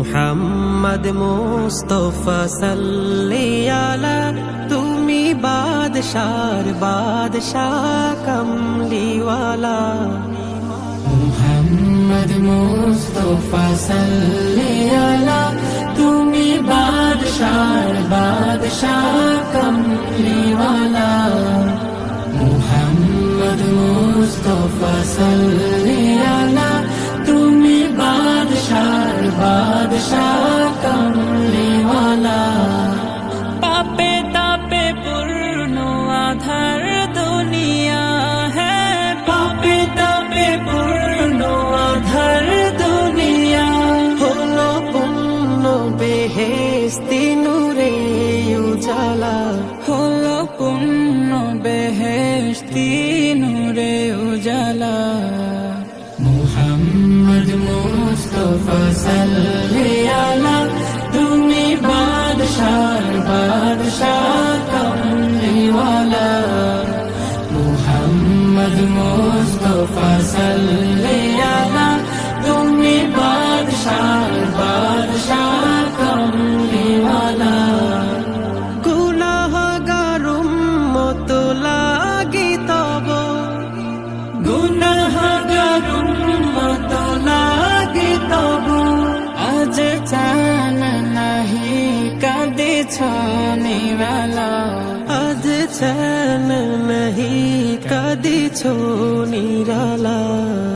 মুহাম্মদ মুস্তাফা সাল্লি আলা তুমি বাদশার বাদশাহ কমলিওয়ালা মুহাম্মদ মুস্তাফা সাল্লি আলা তুমি বাদশার বাদশাহ কমলিওয়ালা মুহাম্মদ মুস্তাফা সাল্লি আলা তুমি বাদশার বাদশাহ কমলিওয়ালা পাপে তাপে পূর্ণ আধার দুনিয়া है পাপে তাপে পূর্ণ আধার দুনিয়া হলো পূর্ণ বেহেশতি নূরে উজালা হলো পূর্ণ বেহেশতি নূরে উজালা মুহাম্মদ মুস্তাফা সাল্লি আলা তুমি বাদশার বাদশাহ কমলিওয়ালা মুহাম্মদ মুস্তাফা সাল্লি আলা তুমি বাদশার বাদশাহ কমলিওয়ালা গুনাহগার উম্মত লাগি তব গুনাহগার উম্মত লাগি তব আজ চান নাহি কাঁদিছ নিরালা আজ চैन नहीं कदी छो निराला।